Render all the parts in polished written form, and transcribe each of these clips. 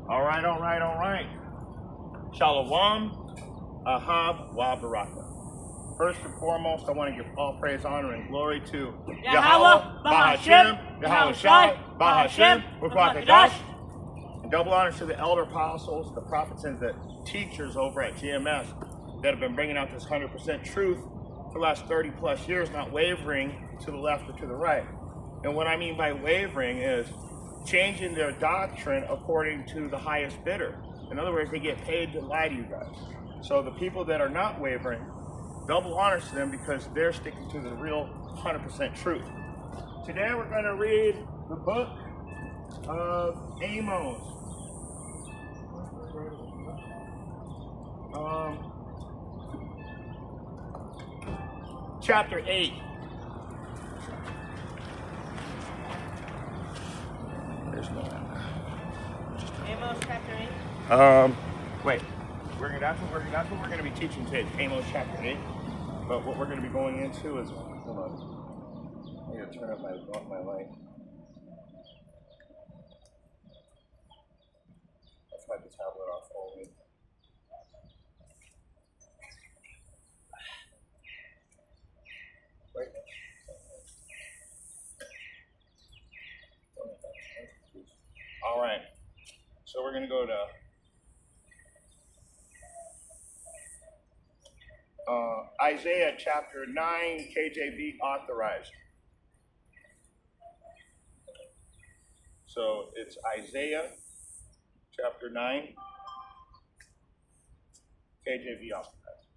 All right. Shalom, Ahab, Wa Baraka. First and foremost, I want to give all praise, honor, and glory to Yahweh, Bahashem, Yahweh Shai, Bahashem, Rukwakadash. And double honors to the elder apostles, the prophets, and the teachers over at GMS that have been bringing out this 100% truth for the last 30 plus years, not wavering to the left or to the right. And what I mean by wavering is changing their doctrine according to the highest bidder. In other words, they get paid to lie to you guys. So the people that are not wavering, double honors to them because they're sticking to the real 100% truth. Today we're going to read the book of Amos. Chapter 8. There's no Amos chapter 8. Wait. That's what we're going to be teaching today, Amos chapter 8. But what we're going to be going into is, hold on. I need to turn up my light. I've had the tablet off all week. Right now. All right. So we're going to go to Isaiah chapter 9, KJV authorized. So it's Isaiah chapter 9, KJV authorized.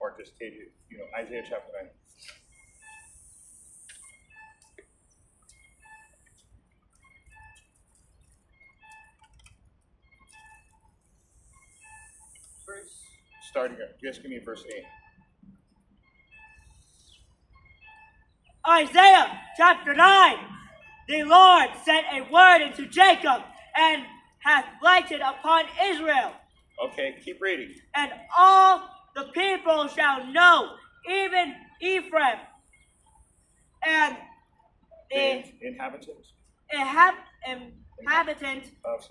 Or just KJV, Isaiah chapter 9. Starting here, just give me verse 8. Isaiah chapter 9. The Lord sent a word into Jacob and hath lighted upon Israel. Okay, keep reading. And all the people shall know, even Ephraim and the inhabitants of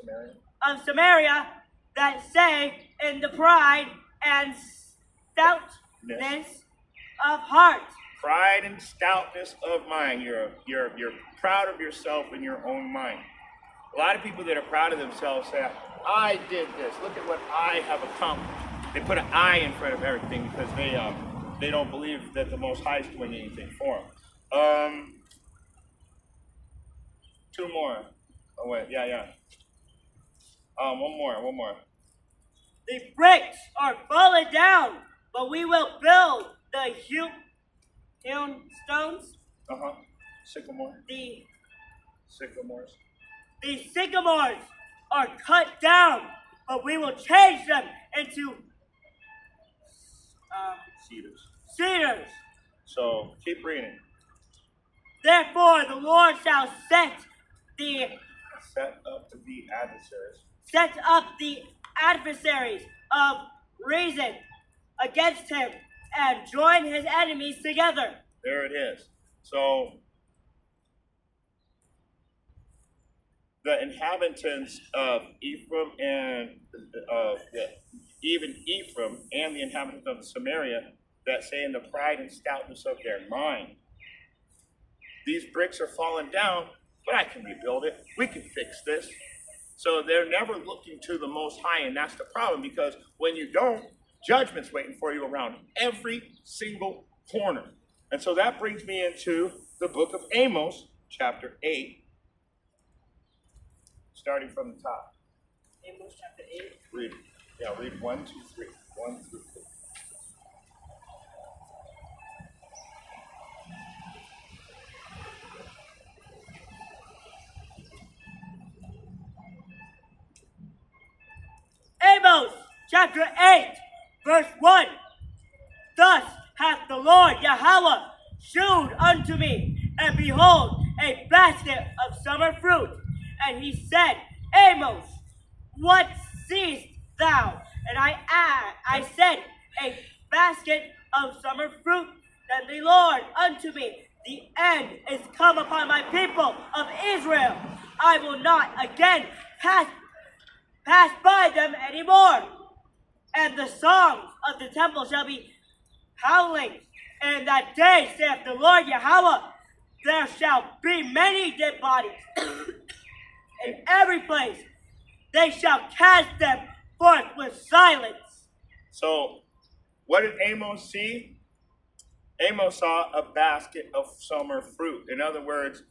Samaria that say in the pride and stoutness of heart. Pride and stoutness of mind. You're proud of yourself in your own mind. A lot of people that are proud of themselves say, I did this. Look at what I have accomplished. They put an I in front of everything because they don't believe that the Most High is doing anything for them. Two more. Oh wait, yeah. One more. The bricks are fallen down, but we will build the hewn stones. Sycamore. The sycamores are cut down, but we will change them into cedars. So keep reading. Therefore, the Lord shall set up the adversaries of reason against him and join his enemies together. There it is. So the inhabitants of Ephraim and even Ephraim and the inhabitants of Samaria that say in the pride and stoutness of their mind, these bricks are falling down, but I can rebuild it. We can fix this. So they're never looking to the Most High, and that's the problem, because when you don't, judgment's waiting for you around every single corner. And so that brings me into the book of Amos, chapter 8, starting from the top. Amos chapter 8. Read 1, 2, 3. 1 through 3. Amos chapter 8, verse 1. Thus hath the Lord Yahweh shewed unto me, and behold, a basket of summer fruit. And he said, Amos, what seest thou? And I said, a basket of summer fruit. Then the Lord unto me, the end is come upon my people of Israel. I will not again pass by them any more. And the songs of the temple shall be howling. And that day, saith the Lord Yahweh, there shall be many dead bodies in every place. They shall cast them forth with silence. So, what did Amos see? Amos saw a basket of summer fruit. In other words,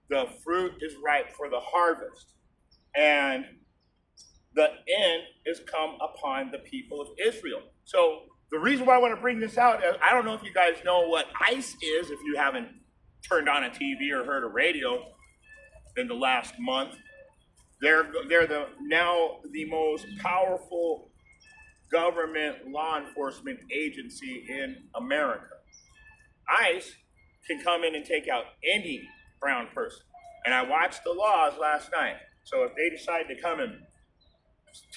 the fruit is ripe for the harvest. And the end is come upon the people of Israel. So the reason why I want to bring this out is, I don't know if you guys know what ICE is, if you haven't turned on a TV or heard a radio in the last month. They're now the most powerful government law enforcement agency in America. ICE can come in and take out any brown person. And I watched the laws last night. So if they decide to come and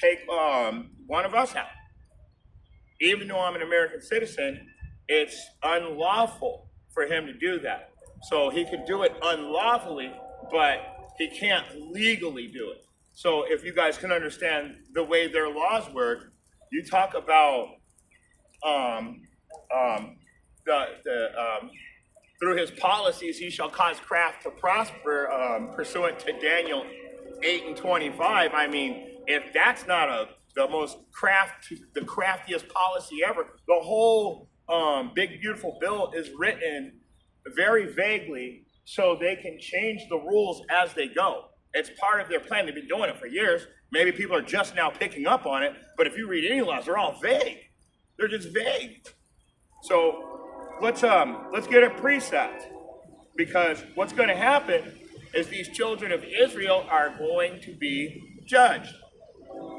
take one of us out, even though I'm an American citizen, it's unlawful for him to do that. So he can do it unlawfully, but he can't legally do it. So if you guys can understand the way their laws work, you talk about through his policies, he shall cause craft to prosper, pursuant to Daniel 8:25. I mean, if that's not the craftiest policy ever, the whole big beautiful bill is written very vaguely so they can change the rules as they go. It's part of their plan. They've been doing it for years. Maybe people are just now picking up on it, but if you read any laws, they're all vague. They're just vague. So let's get a precept, because what's going to happen is these children of Israel are going to be judged.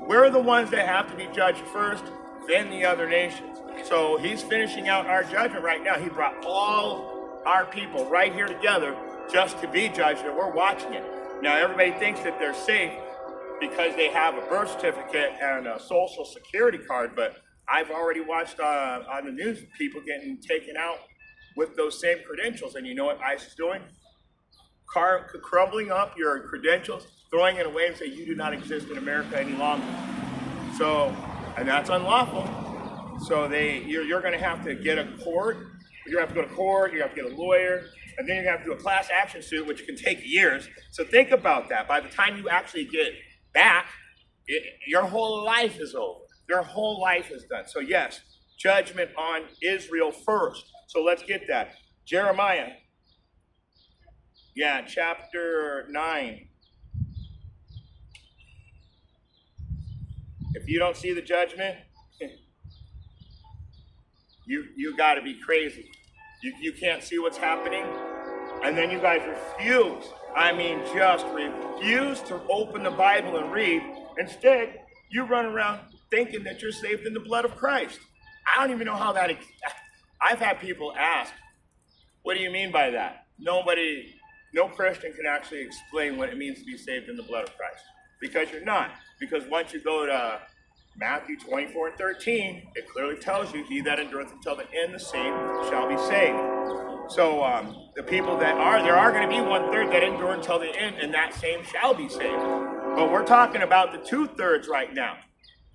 We're the ones that have to be judged first, then the other nations. So he's finishing out our judgment right now. He brought all our people right here together just to be judged, and we're watching it. Now everybody thinks that they're safe because they have a birth certificate and a social security card, but I've already watched on the news people getting taken out with those same credentials. And you know what ICE is doing? Crumbling up your credentials, throwing it away and say you do not exist in America any longer. So, and that's unlawful. So you're going to have to get a court. You have to go to court, you have to get a lawyer, and then you have to do a class action suit, which can take years. So think about that. By the time you actually get back, your whole life is over. Your whole life is done. So yes, judgment on Israel first. So let's get that. Jeremiah, chapter 9. If you don't see the judgment, you got to be crazy. You can't see what's happening, and then you guys refuse. I mean, just refuse to open the Bible and read. Instead, you run around thinking that you're saved in the blood of Christ. I don't even know how that. I've had people ask, "What do you mean by that?" No Christian can actually explain what it means to be saved in the blood of Christ, because you're not. Because once you go to Matthew 24:13, it clearly tells you, "He that endureth until the end, the same shall be saved." So the people there are going to be 1/3 that endure until the end, and that same shall be saved. But we're talking about the 2/3 right now.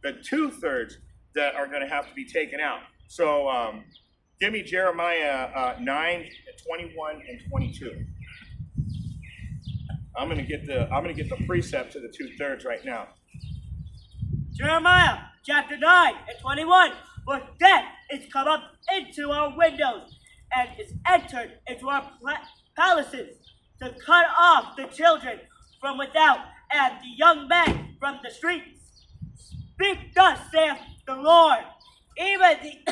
The 2/3 that are going to have to be taken out. So give me Jeremiah 9:21 and 22. I'm gonna get the precept to the 2/3 right now. Jeremiah chapter 9:21. For death is come up into our windows and is entered into our palaces to cut off the children from without and the young men from the streets. Speak thus, saith the Lord, even the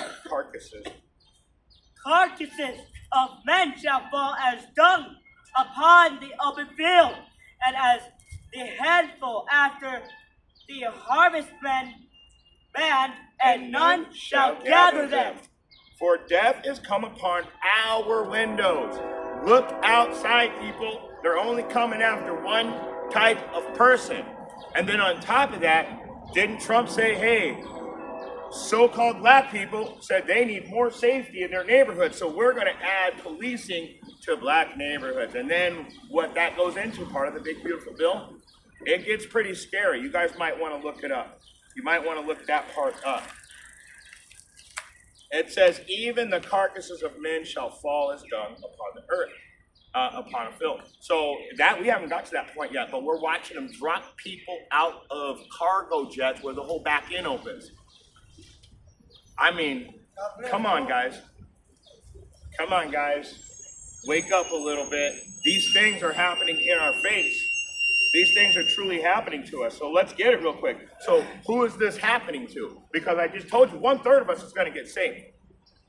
carcasses of men shall fall as dung upon the open field, and as the handful after the harbestman, and none shall gather them. For death is come upon our windows. Look outside, people. They're only coming after one type of person. And then on top of that, didn't Trump say, hey, so-called black people said they need more safety in their neighborhoods, so we're going to add policing to black neighborhoods. And then what that goes into, part of the big beautiful bill, It gets pretty scary. You guys might want to look it up. You might want to look that part up. It says, even the carcasses of men shall fall as dung upon the earth, upon a field. So that we haven't got to that point yet, but we're watching them drop people out of cargo jets where the whole back end opens. I mean, come on, guys. Come on, guys. Wake up a little bit. These things are happening in our face. These things are truly happening to us. So let's get it real quick. So who is this happening to? Because I just told you 1/3 of us is going to get saved.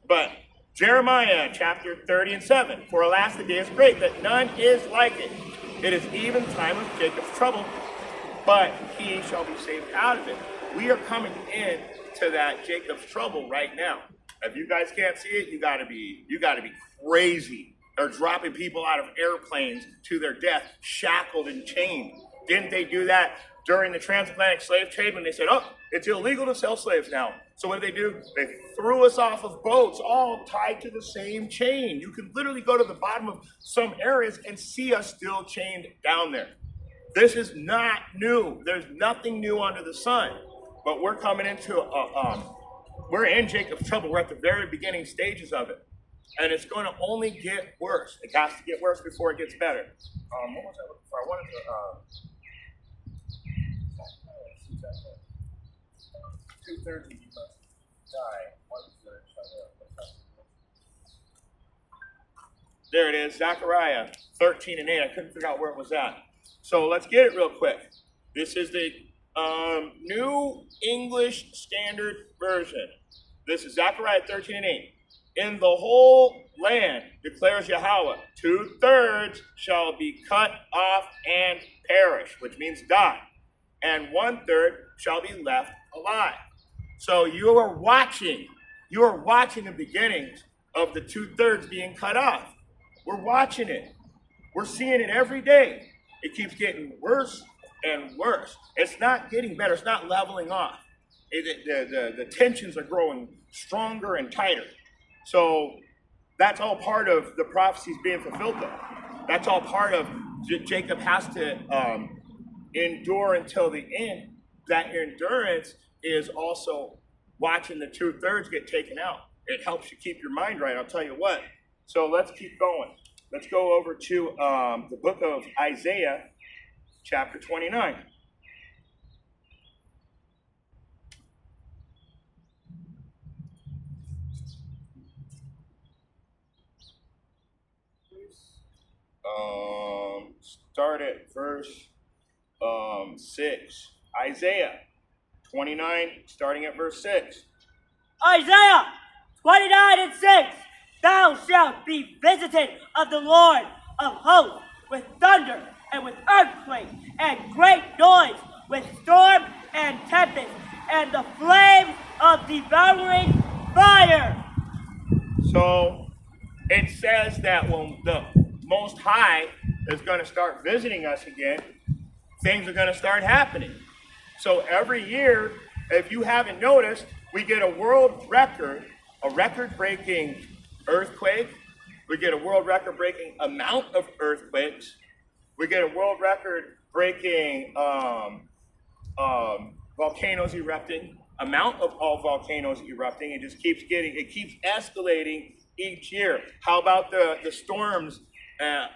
But Jeremiah chapter 30:7. For alas, the day is great, that none is like it. It is even time of Jacob's trouble, but he shall be saved out of it. We are coming in to that Jacob's trouble right now. If you guys can't see it, you gotta be crazy. They're dropping people out of airplanes to their death, shackled and chained. Didn't they do that during the transatlantic slave trade when they said, oh, it's illegal to sell slaves now? So what did they do? They threw us off of boats, all tied to the same chain. You can literally go to the bottom of some areas and see us still chained down there. This is not new. There's nothing new under the sun. But we're coming into we're in Jacob's trouble. We're at the very beginning stages of it. And it's going to only get worse. It has to get worse before it gets better. What was I looking for? I wanted to 2/3 of you must die. 1/3 shall live. There it is, Zechariah 13:8. I couldn't figure out where it was at. So let's get it real quick. This is the New English Standard Version. This is Zechariah 13:8. In the whole land, declares Yahweh, 2/3 shall be cut off and perish, which means die, and 1/3 shall be left alive. So you are watching the beginnings of the 2/3 being cut off. We're watching it. We're seeing it every day. It keeps getting worse and worse. It's not getting better. It's not leveling off. The tensions are growing stronger and tighter. So that's all part of the prophecies being fulfilled though. That's all part of Jacob has to endure until the end. That endurance is also watching the 2/3 get taken out. It helps you keep your mind right, I'll tell you what. So let's keep going. Let's go over to the book of Isaiah, chapter 29. Start at verse 6. Isaiah 29, starting at verse 6. Isaiah 29:6. Thou shalt be visited of the Lord of hosts with thunder and with earthquake and great noise, with storm and tempest and the flame of devouring fire. So it says that when the Most High is going to start visiting us again, things are going to start happening. So every year, if you haven't noticed, we get a world record, a record-breaking earthquake. We get a world record-breaking amount of earthquakes. We get a world record-breaking volcanoes erupting, amount of all volcanoes erupting. It just keeps escalating each year. How about the storms?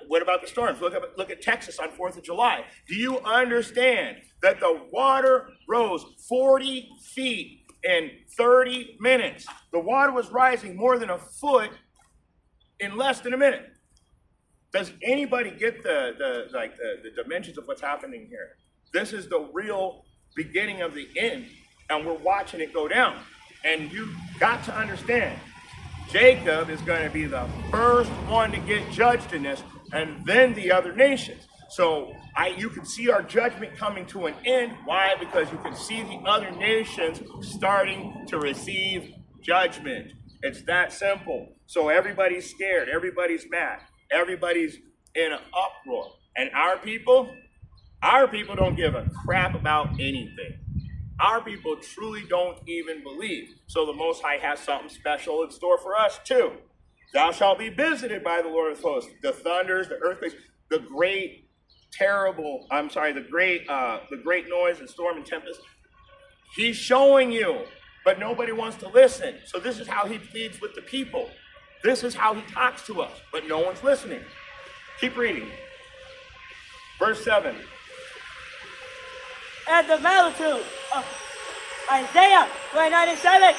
What about the storms? Look at Texas on 4th of July. Do you understand that the water rose 40 feet in 30 minutes? The water was rising more than a foot in less than a minute. Does anybody get the dimensions of what's happening here? This is the real beginning of the end, and we're watching it go down. And you got to understand, Jacob is going to be the first one to get judged in this, and then the other nations. So you can see our judgment coming to an end. Why? Because you can see the other nations starting to receive judgment. It's that simple. So everybody's scared. Everybody's mad. Everybody's in an uproar. And our people don't give a crap about anything. Our people truly don't even believe. So the Most High has something special in store for us too. Thou shalt be visited by the Lord of hosts. The thunders, the earthquakes, the great the great noise and storm and tempest. He's showing you, but nobody wants to listen. So this is how he pleads with the people. This is how he talks to us, but no one's listening. Keep reading. Verse 7. And the multitude of Isaiah 29:7,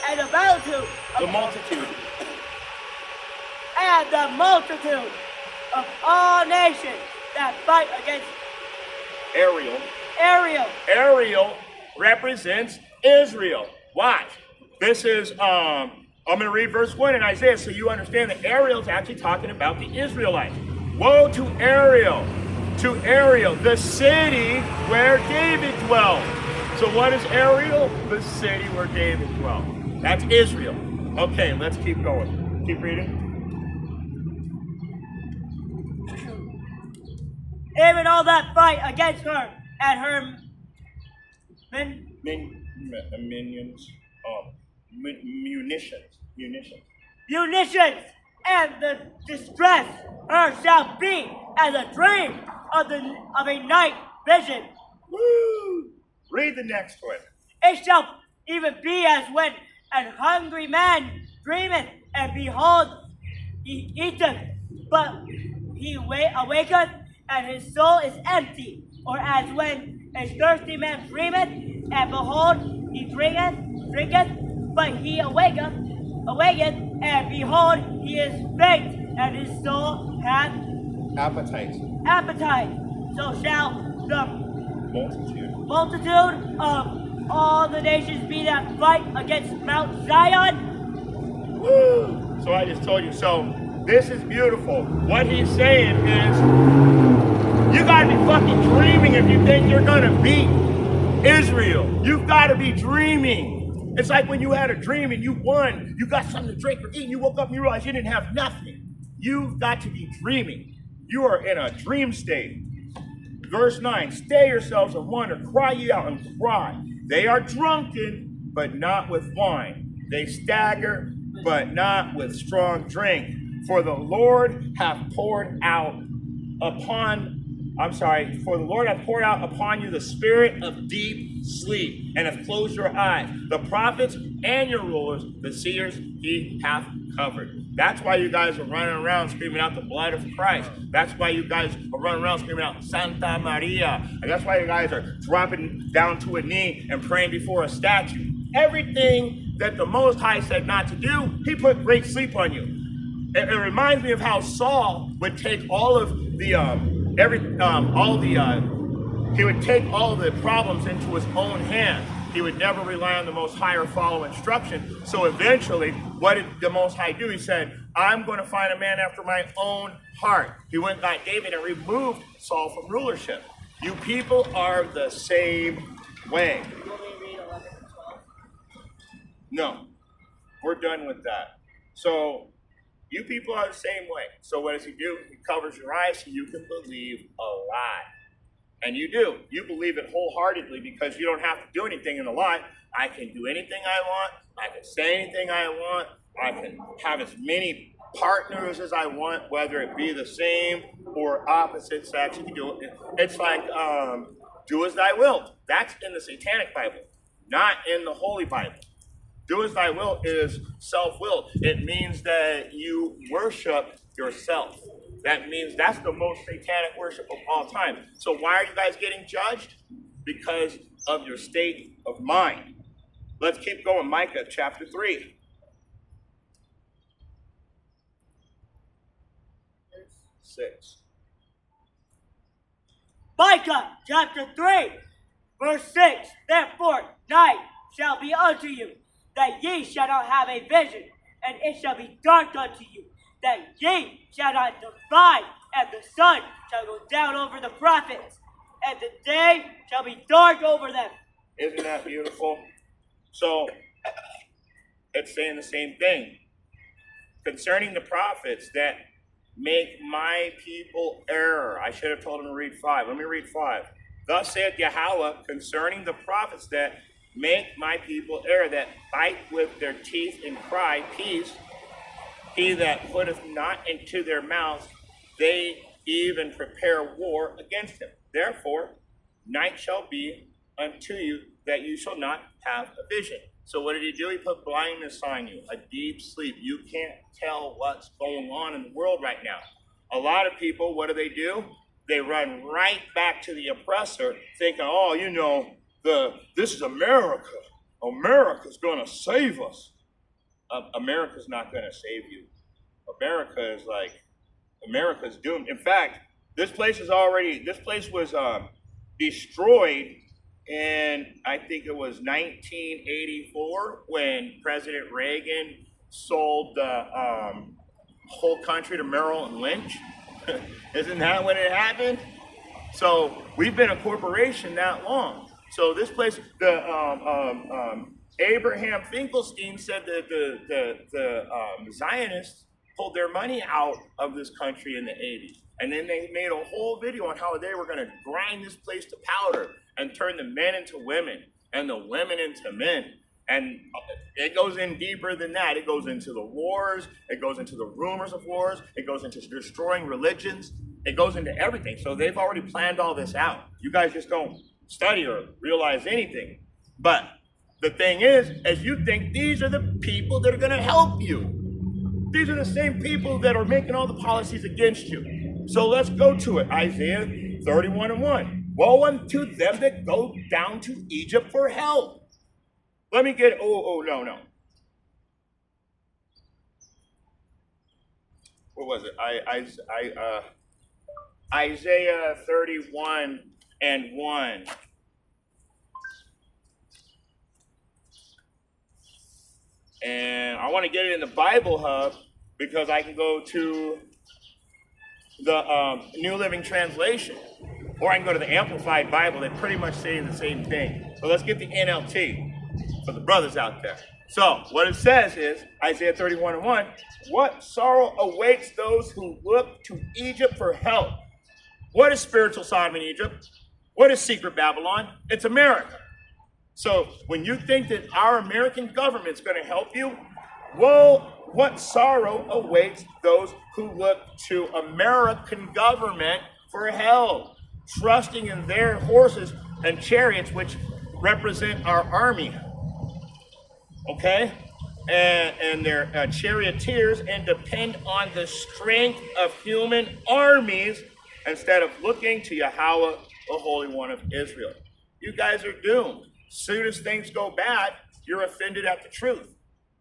and the multitude. The multitude. And the multitude of all nations that fight against Ariel. Ariel Represents Israel. Watch. This is, I'm going to read verse 1 in Isaiah so you understand that Ariel is actually talking about the Israelites. Woe to Ariel, the city where David dwelt. So what is Ariel? The city where David dwelt. That's Israel. Okay, let's keep going. Keep reading. Even all that fight against her and her munitions, and the distress her shall be as a dream of a night vision. Woo! Read the next one. It shall even be as when an hungry man dreameth, and behold, he eateth, but he awaketh, and his soul is empty. Or as when a thirsty man dreameth, and behold, he drinketh, but he awaketh, and behold, he is faint, and his soul hath appetite. So shall the multitude of all the nations be that fight against Mount Zion. Woo! So I just told you. So this is beautiful. What he's saying is, you gotta be fucking dreaming if you think you're gonna beat Israel. You've gotta be dreaming. It's like when you had a dream and you won, you got something to drink or eat, and you woke up and you realized you didn't have nothing. You've got to be dreaming. You are in a dream state. Verse 9, stay yourselves and wonder, cry ye out and cry. They are drunken, but not with wine. They stagger, but not with strong drink. For the Lord hath poured out upon you the spirit of deep sleep, and hath closed your eyes. The prophets and your rulers, the seers, he hath covered. That's why you guys are running around screaming out the blood of Christ. That's why you guys are running around screaming out Santa Maria. And that's why you guys are dropping down to a knee and praying before a statue. Everything that the Most High said not to do, he put great sleep on you. It reminds me of how Saul would take all of the he would take all the problems into his own hands. He would never rely on the Most High or follow instruction. So eventually, what did the Most High do? He said, I'm going to find a man after my own heart. He went and got David and removed Saul from rulership. You people are the same way. You want me to read 11 and 12? No, we're done with that. So you people are the same way. So what does he do? He covers your eyes so you can believe a lie. And you do. You believe it wholeheartedly because you don't have to do anything in the lie. I can do anything I want. I can say anything I want. I can have as many partners as I want, whether it be the same or opposite sex. You can do it. It's like, do as thy will. That's in the Satanic Bible, not in the Holy Bible. Do as thy will is self-willed. It means that you worship yourself. That means that's the most satanic worship of all time. So why are you guys getting judged? Because of your state of mind. Let's keep going. Micah chapter 3. Micah chapter 3, verse 6. Therefore, night shall be unto you, that ye shall not have a vision, and it shall be dark unto you, that ye shall not divide, and the sun shall go down over the prophets, and the day shall be dark over them. Isn't that beautiful? So, it's saying the same thing. Concerning the prophets that make my people err. I should have told him to read 5. Let me read 5. Thus saith Yahweh concerning the prophets that make my people err, that bite with their teeth and cry, peace. He that putteth not into their mouths, they even prepare war against him. Therefore, night shall be unto you, that you shall not have a vision. So what did he do? He put blindness on you, a deep sleep. You can't tell what's going on in the world right now. A lot of people, what do? They run right back to the oppressor, thinking, oh, you know, this is America. America's going to save us. America's not going to save you. America's doomed. In fact, this place was destroyed in, I think it was 1984, when President Reagan sold the whole country to Merrill Lynch. Isn't that when it happened? So we've been a corporation that long. So this place, Abraham Finkelstein said that the Zionists pulled their money out of this country in the 80s. And then they made a whole video on how they were going to grind this place to powder and turn the men into women and the women into men. And it goes in deeper than that. It goes into the wars. It goes into the rumors of wars. It goes into destroying religions. It goes into everything. So they've already planned all this out. You guys just don't study or realize anything. But the thing is you think these are the people that are going to help you. These are the same people that are making all the policies against you. So let's go to it. Isaiah 31:1. Woe unto them that go down to Egypt for help. Let me get, no. What was it? Isaiah 31:1. And I want to get it in the Bible Hub because I can go to the New Living Translation, or I can go to the Amplified Bible. They pretty much say the same thing. So let's get the NLT for the brothers out there. So what it says is, Isaiah 31:1, what sorrow awaits those who look to Egypt for help. What is spiritual Sodom in Egypt? What is secret Babylon? It's America. So when you think that our American government's going to help you, well, what sorrow awaits those who look to American government for help, trusting in their horses and chariots, which represent our army, okay? And their charioteers, and depend on the strength of human armies instead of looking to Yahweh, the Holy One of Israel. You guys are doomed. Soon as things go bad, you're offended at the truth.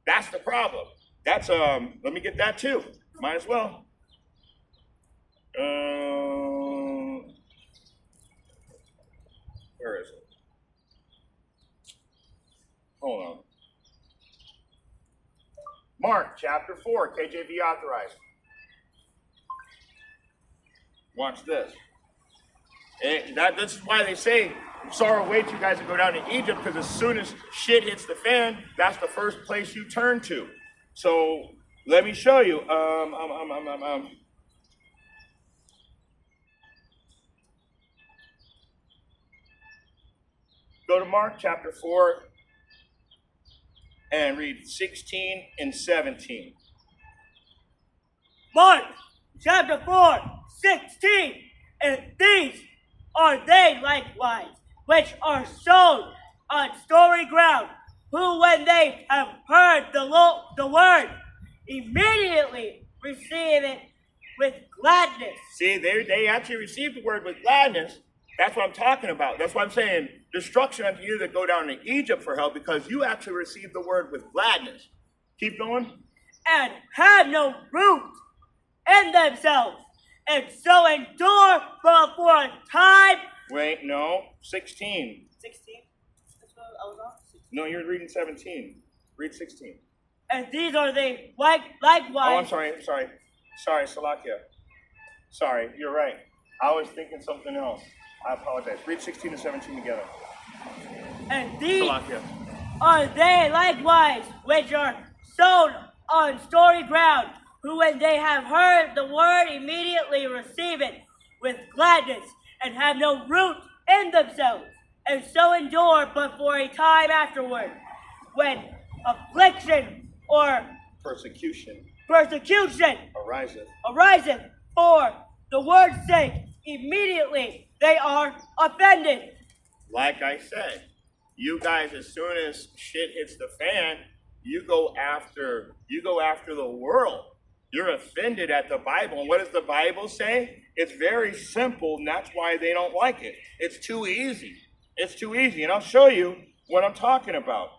That's the problem. That's, let me get that too. Might as well. Where is it? Hold on. Mark chapter 4, KJV authorized. Watch this. This is why they say, sorrow awaits you guys to go down to Egypt, because as soon as shit hits the fan, that's the first place you turn to. So let me show you. Go to Mark chapter 4 and read 16 and 17. Mark chapter 4, 16. And these are they likewise, which are sown on stony ground, who when they have heard the word, immediately receive it with gladness. See, they actually received the word with gladness. That's what I'm talking about. That's why I'm saying destruction unto you that go down to Egypt for help, because you actually received the word with gladness. Keep going. And have no root in themselves, and so endure but for a time. Wait, no. 16. 16? That's what I was on? 16. No, you're reading 17. Read 16. And these are they likewise. Oh, I'm sorry, Salakia. Sorry, you're right. I was thinking something else. I apologize. Read 16 and 17 together. And these Salakia. Are they likewise, which are sown on stony ground, who when they have heard the word immediately receive it with gladness, and have no root in themselves, and so endure but for a time afterward, when affliction or persecution ariseth for the word's sake, immediately they are offended. Like I said, you guys, as soon as shit hits the fan, you go after the world. You're offended at the Bible. And what does the Bible say? It's very simple, and that's why they don't like it. It's too easy. It's too easy. And I'll show you what I'm talking about.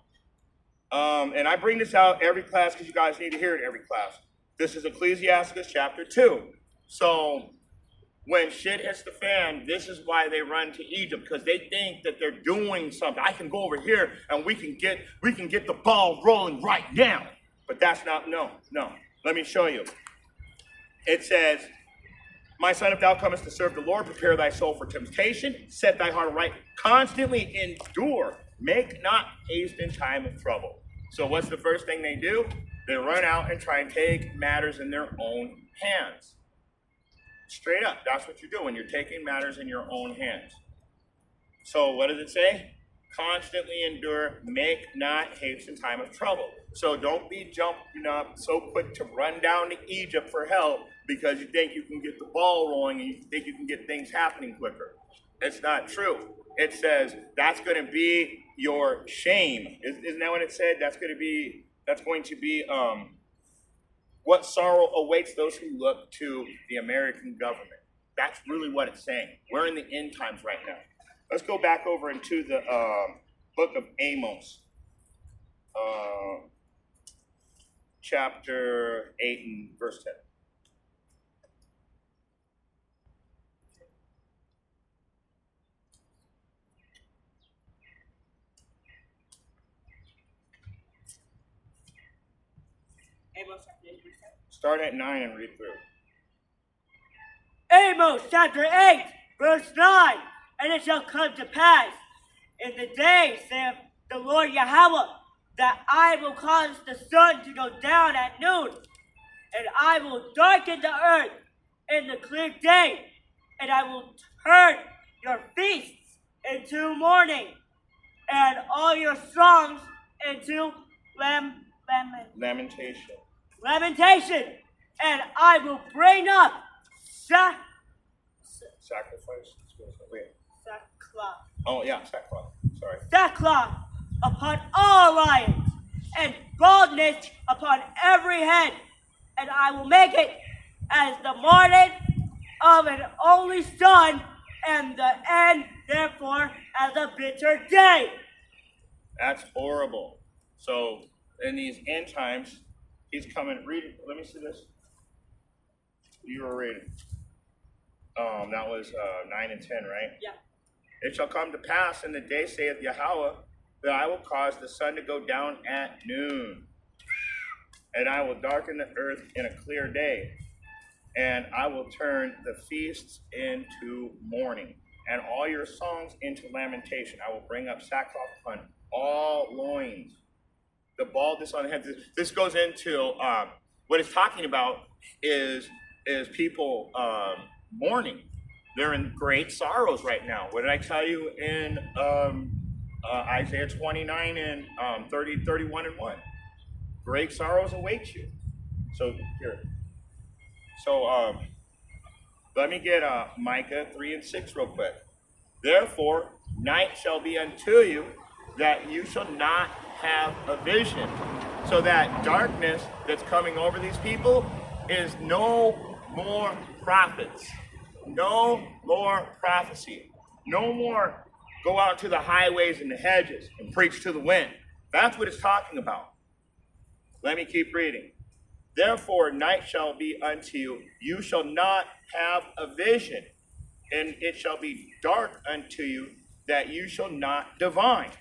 And I bring this out every class because you guys need to hear it every class. This is Ecclesiastes chapter 2. So when shit hits the fan, this is why they run to Egypt, because they think that they're doing something. I can go over here and we can get the ball rolling right now. But that's not, no. Let me show you. It says, my son, if thou comest to serve the Lord, prepare thy soul for temptation, set thy heart aright, constantly endure, make not haste in time of trouble. So what's the first thing they do? They run out and try and take matters in their own hands. Straight up, that's what you're doing. You're taking matters in your own hands. So what does it say? Constantly endure, make not haste in time of trouble. So don't be jumping up so quick to run down to Egypt for help because you think you can get the ball rolling and you think you can get things happening quicker. It's not true. It says that's going to be your shame. Isn't that what it said? That's going to be what sorrow awaits those who look to the American government. That's really what it's saying. We're in the end times right now. Let's go back over into the book of Amos, chapter 8 and verse 10. Amos chapter 8, verse 10. Start at 9 and read through. Amos chapter 8, verse 9. And it shall come to pass in the day, saith the Lord Yahweh, that I will cause the sun to go down at noon, and I will darken the earth in the clear day, and I will turn your feasts into mourning, and all your songs into lamentation, and I will bring up Sacrifice. Wait. sackcloth. Oh, yeah, sackcloth. Sorry. Sackcloth upon all lions, and baldness upon every head, and I will make it as the morning of an only son, and the end, therefore, as a bitter day. That's horrible. So, in these end times, he's coming. Read it. Let me see this. You were reading. That was 9 and 10, right? Yeah. It shall come to pass in the day, saith Yahweh, that I will cause the sun to go down at noon, and I will darken the earth in a clear day, and I will turn the feasts into mourning, and all your songs into lamentation. I will bring up sackcloth upon all loins, the baldness on the head. This goes into what it's talking about is people mourning. They're in great sorrows right now. What did I tell you in Isaiah 29 and 30, 31 and 1? Great sorrows await you. So here. So let me get Micah 3 and 6 real quick. Therefore, night shall be unto you, that you shall not have a vision. So that darkness that's coming over these people is no more prophets. No more prophecy. No more go out to the highways and the hedges and preach to the wind. That's what it's talking about. Let me keep reading. Therefore, night shall be unto you. You shall not have a vision, and it shall be dark unto you, that you shall not divine.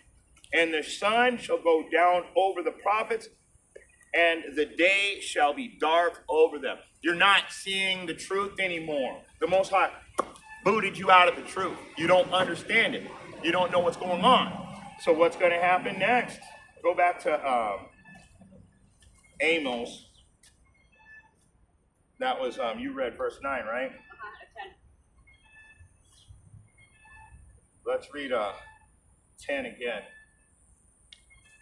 And the sun shall go down over the prophets, and the day shall be dark over them. You're not seeing the truth anymore. The Most High booted you out of the truth. You don't understand it. You don't know what's going on. So what's going to happen next? Go back to Amos. That was, you read verse 9, right? 10. Let's read 10 again.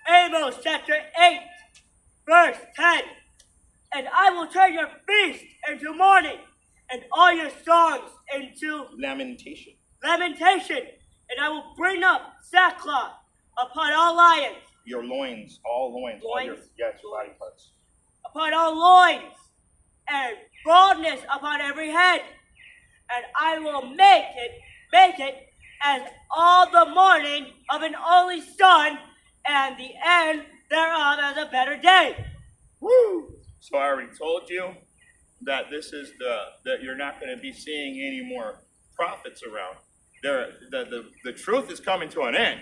Amos chapter 8, verse 10. And I will turn your feast into mourning, and all your songs into lamentation. And I will bring up sackcloth upon all lions. Your loins, all loins. All your body parts. Upon all loins, and baldness upon every head. And I will make it as all the morning of an only sun, and the end thereof as a better day. Woo! So I already told you that this is that you're not going to be seeing any more prophets around. The truth is coming to an end.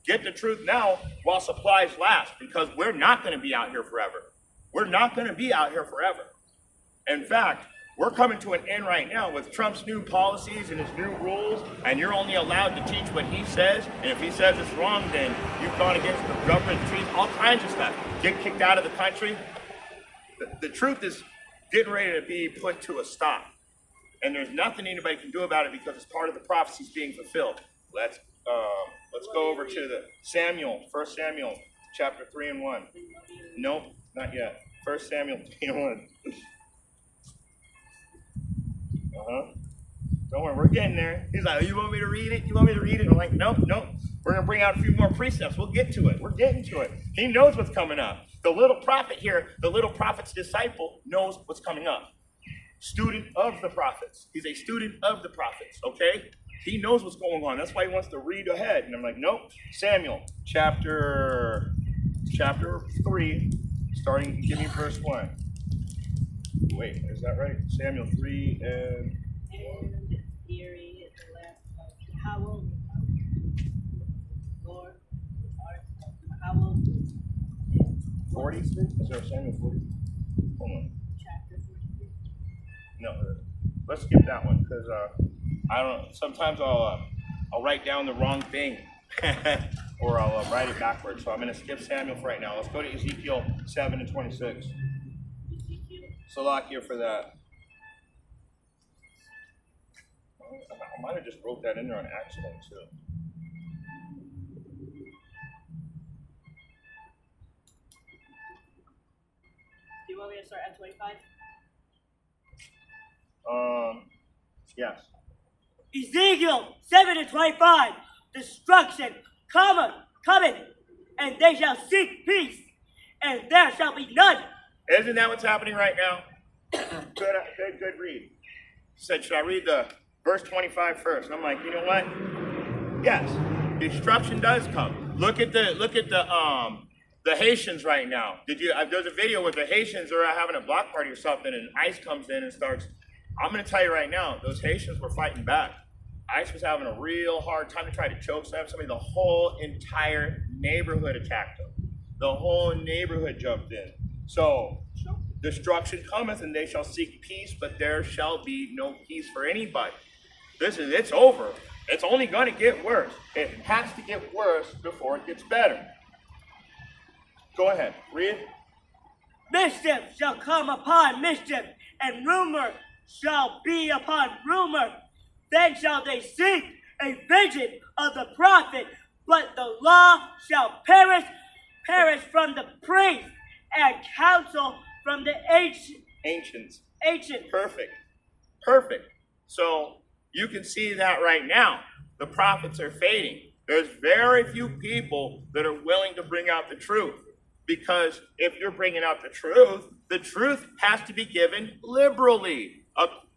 Get the truth now while supplies last, because we're not going to be out here forever. We're not going to be out here forever. In fact, we're coming to an end right now with Trump's new policies and his new rules, and you're only allowed to teach what he says, and if he says it's wrong, then you've gone against the government trees, all kinds of stuff. Get kicked out of the country. The truth is getting ready to be put to a stop, and there's nothing anybody can do about it because it's part of the prophecies being fulfilled. Let's go over to the Samuel, 1 Samuel, chapter 3 and 1. Nope, not yet. 1 Samuel 3 and 1. Don't worry, we're getting there. He's like, oh, you want me to read it? You want me to read it? I'm like, nope. We're going to bring out a few more precepts. We'll get to it. We're getting to it. He knows what's coming up. The little prophet here, the little prophet's disciple, knows what's coming up. Student of the prophets. He's a student of the prophets, okay? He knows what's going on. That's why he wants to read ahead. And I'm like, nope. Samuel, chapter 3, give me verse 1. Wait, is that right? Samuel 3 and here is the last of how old Lord how old 40? Is there a Samuel 40? Hold on. Chapter 43. No, let's skip that one because I don't. Sometimes I'll write down the wrong thing, or I'll write it backwards. So I'm going to skip Samuel for right now. Let's go to Ezekiel 7 and 26. Salakia for that. I might have just wrote that in there on accident too. Do you want me to start at 25? Yes. Ezekiel 7 and 25. Destruction cometh, and they shall seek peace, and there shall be none. Isn't that what's happening right now? Good read. He said, should I read the verse 25 first? And I'm like, you know what? Yes, destruction does come. Look at the Haitians right now. There's a video where the Haitians are having a block party or something, and ICE comes in and starts. I'm going to tell you right now, those Haitians were fighting back. ICE was having a real hard time to try to choke somebody. The whole entire neighborhood attacked them. The whole neighborhood jumped in. So, destruction cometh, and they shall seek peace, but there shall be no peace for anybody. It's over. It's only going to get worse. It has to get worse before it gets better. Go ahead, read. Mischief shall come upon mischief, and rumor shall be upon rumor. Then shall they seek a vision of the prophet, but the law shall perish from the priest, and counsel from the ancients. Perfect. So you can see that right now. The prophets are fading. There's very few people that are willing to bring out the truth. Because if you're bringing out the truth has to be given liberally,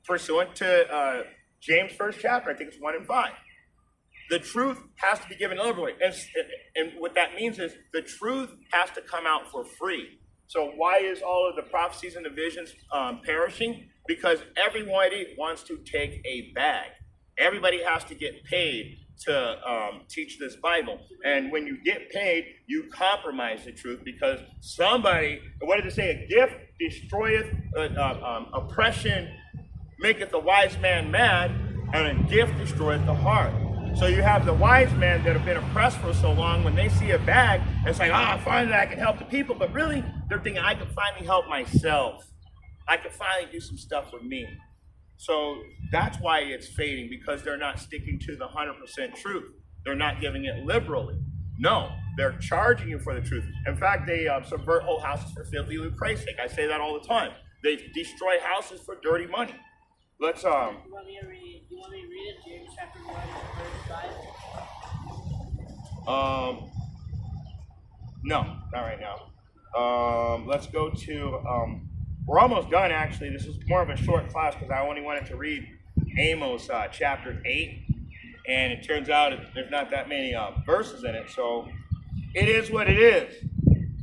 pursuant to James' first chapter. I think it's 1 and 5. The truth has to be given liberally. And what that means is the truth has to come out for free. So why is all of the prophecies and the visions perishing? Because everybody wants to take a bag. Everybody has to get paid to teach this Bible. And when you get paid, you compromise the truth because somebody, what did it say? A gift destroyeth, oppression maketh the wise man mad, and a gift destroyeth the heart. So you have the wise men that have been oppressed for so long, when they see a bag, it's like, finally I can help the people. But really, they're thinking, I can finally help myself. I can finally do some stuff with me. So that's why it's fading, because they're not sticking to the 100% truth. They're not giving it liberally. No, they're charging you for the truth. In fact, they subvert whole houses for filthy lucre's sake. I say that all the time. They destroy houses for dirty money. let's You want me to read it? James chapter 1, verse 5? No, not right now. Let's go to, we're almost done actually. This is more of a short class because I only wanted to read Amos chapter 8. And it turns out there's not that many verses in it. So it is what it is.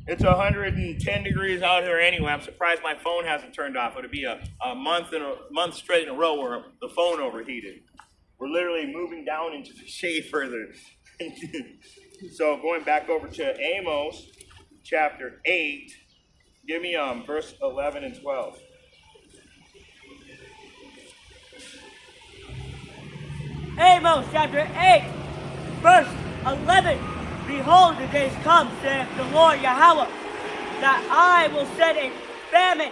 It's 110 degrees out here anyway. I'm surprised my phone hasn't turned off. It'll be a month straight in a row where the phone overheated. We're literally moving down into the shade further. So going back over to Amos chapter 8, give me verse 11 and 12. Amos chapter 8, verse 11. Behold, the days come, saith the Lord Yahweh, that I will send a famine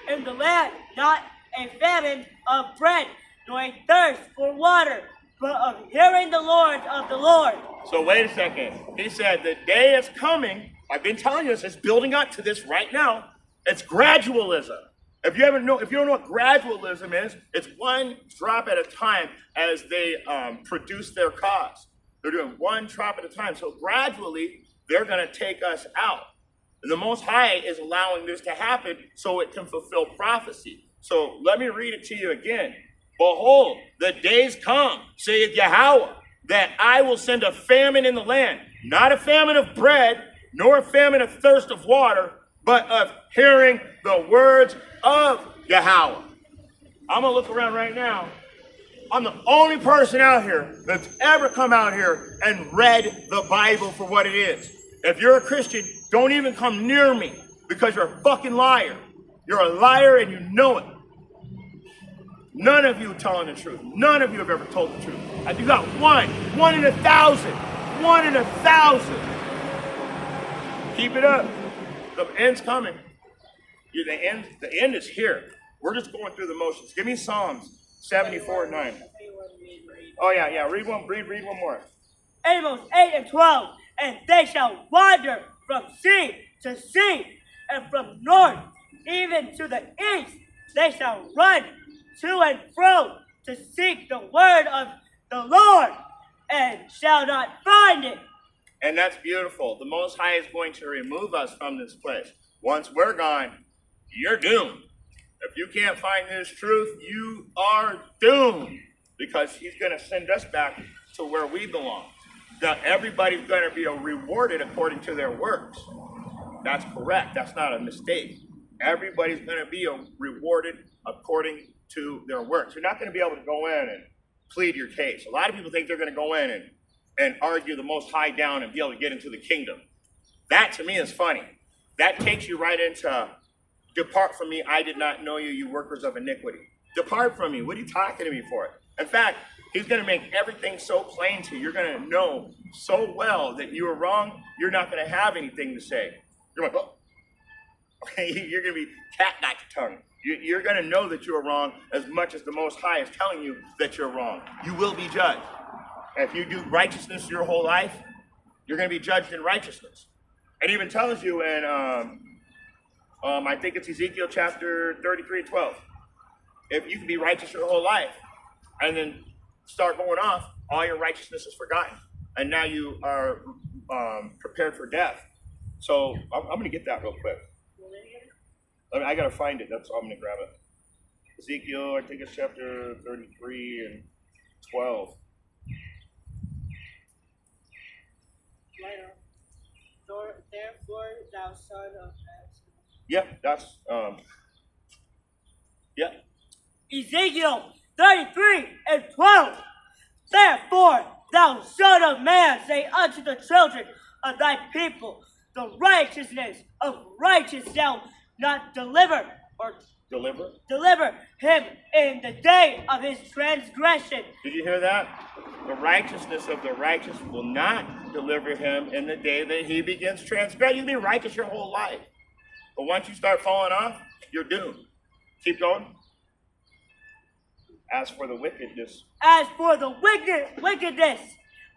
in the land, not a famine of bread, nor a thirst for water, but of hearing the Lord of the Lord. So wait a second. He said, the day is coming. I've been telling you this. It's building up to this right now. It's gradualism. If you don't know what gradualism is, it's one drop at a time as they produce their cause. They're doing one drop at a time. So gradually, they're going to take us out. And the Most High is allowing this to happen so it can fulfill prophecy. So let me read it to you again. Behold, the days come, saith Yahweh, that I will send a famine in the land, not a famine of bread, nor a famine of thirst of water, but of hearing the words of Yahweh. I'm going to look around right now. I'm the only person out here that's ever come out here and read the Bible for what it is. If you're a Christian, don't even come near me because you're a fucking liar. You're a liar and you know it. None of you are telling the truth. None of you have ever told the truth. You got one in 1,000. 1 in 1,000. Keep it up. The end's coming. The end is here. We're just going through the motions. Give me Psalms 74:9. Oh yeah. Read one more. Amos 8 and 12. And they shall wander from sea to sea, and from north even to the east. They shall run to and fro to seek the word of the Lord, and shall not find it. And that's beautiful. The Most High is going to remove us from this place. Once we're gone, you're doomed. If you can't find this truth, you are doomed. Because he's going to send us back to where we belong. Now, everybody's going to be rewarded according to their works. That's correct. That's not a mistake. Everybody's going to be rewarded according to their works. You're not going to be able to go in and plead your case. A lot of people think they're going to go in and argue the Most High down and be able to get into the kingdom. That, to me, is funny. That takes you right into, depart from me, I did not know you, you workers of iniquity. Depart from me. What are you talking to me for? In fact, he's going to make everything so plain to you. You're going to know so well that you were wrong, you're not going to have anything to say. You're like, oh. You're going to be cat-got your tongue. You're going to know that you're wrong as much as the Most High is telling you that you're wrong. You will be judged. If you do righteousness your whole life, you're going to be judged in righteousness. It even tells you in, I think it's Ezekiel chapter 33:12. If you can be righteous your whole life and then start going off, all your righteousness is forgotten. And now you are prepared for death. So I'm going to get that real quick. I got to find it. That's all I'm going to grab it. Ezekiel, I think it's chapter 33 and 12. Therefore, thou son of man. Yep, that's, yep. Ezekiel 33 and 12. Therefore, thou son of man, say unto the children of thy people, the righteousness of righteous shall not deliver him in the day of his transgression. Did you hear that? The righteousness of the righteous will not deliver him in the day that he begins transgression. You can be righteous your whole life. But once you start falling off, you're doomed. Keep going. As for the wickedness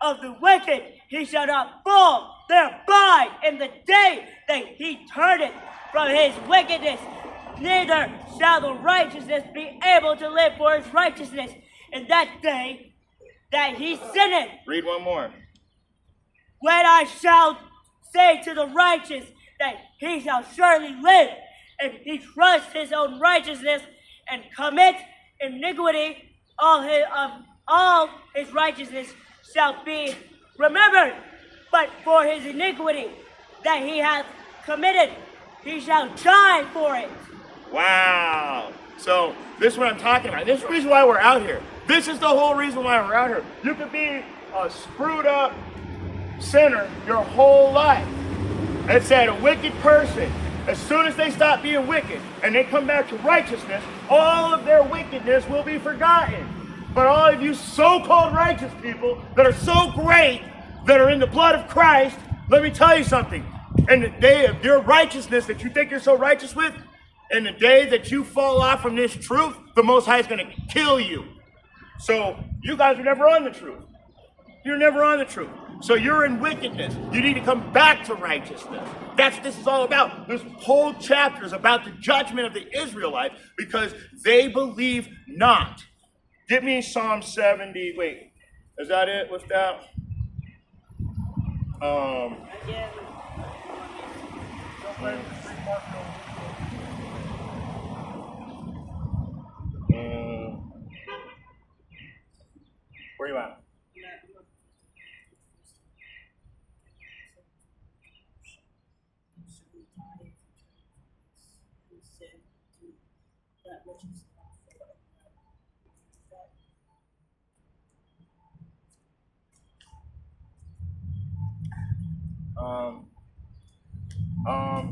of the wicked, he shall not fall thereby in the day that he turneth from his wickedness. neither shall the righteousness be able to live for his righteousness in that day that he sinneth. Read one more. When I shall say to the righteous that he shall surely live, if he trusts his own righteousness and commit iniquity, all his righteousness shall be remembered. But for his iniquity that he hath committed, he shall die for it. Wow. So this is what I'm talking about. This is the reason why we're out here. This is the whole reason why we're out here. You could be a screwed up sinner your whole life. It said a wicked person, as soon as they stop being wicked and they come back to righteousness, all of their wickedness will be forgotten. But all of you so-called righteous people that are so great, that are in the blood of Christ, let me tell you something. In the day of your righteousness that you think you're so righteous with, in the day that you fall off from this truth, the Most High is going to kill you. So you guys are never on the truth. You're never on the truth. So you're in wickedness. You need to come back to righteousness. That's what this is all about. This whole chapter is about the judgment of the Israelites because they believe not. Give me Psalm 70. Wait, is that it with that? Where you at?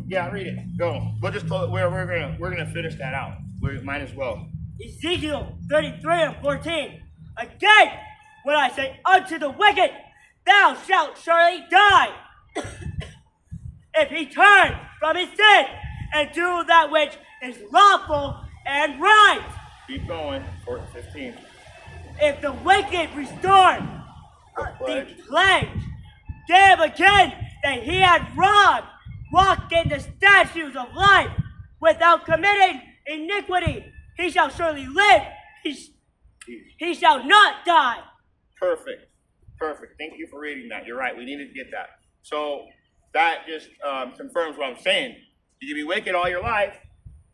Yeah, read it. Go. We'll just close. We're gonna finish that out. We might as well. Ezekiel 33:14. Again, when I say unto the wicked, thou shalt surely die, if he turn from his sin and do that which is lawful and right. Keep going. 15. If the wicked restore the pledge, give again that he had robbed, walk in the statutes of life without committing iniquity, he shall surely live. He shall not die. Perfect. Perfect. Thank you for reading that. You're right. We needed to get that. So that just confirms what I'm saying. You can be wicked all your life,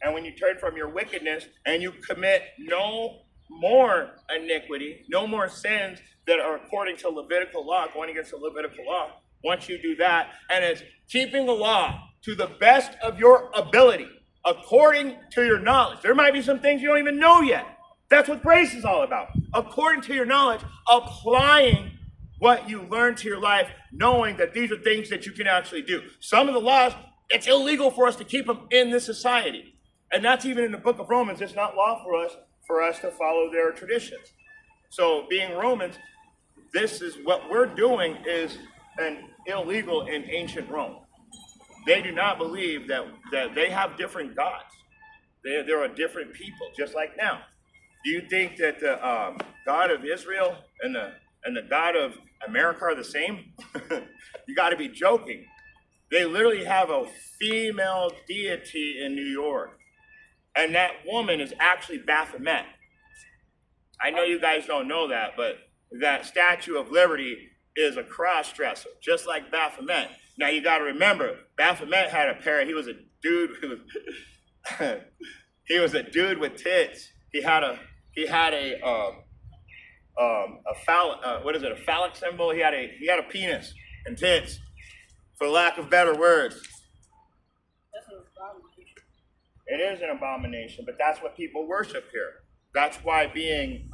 and when you turn from your wickedness and you commit no more iniquity, no more sins that are according to Levitical law, going against the Levitical law, once you do that, and it's keeping the law to the best of your ability, according to your knowledge. There might be some things you don't even know yet. That's what grace is all about. According to your knowledge, applying what you learn to your life, knowing that these are things that you can actually do. Some of the laws, it's illegal for us to keep them in this society. And that's even in the book of Romans. It's not law for us to follow their traditions. So being Romans, this is what we're doing is an illegal in ancient Rome. They do not believe that they have different gods. They're a different people, just like now. Do you think that the God of Israel and the God of America are the same? You got to be joking. They literally have a female deity in New York. And that woman is actually Baphomet. I know you guys don't know that, but that Statue of Liberty is a cross-dresser, just like Baphomet. Now you got to remember, Baphomet had a pair. He was a dude who was he was a dude with tits. He had a phallic symbol. He had a penis and tits, for lack of better words. It is an abomination, but that's what people worship here. That's why being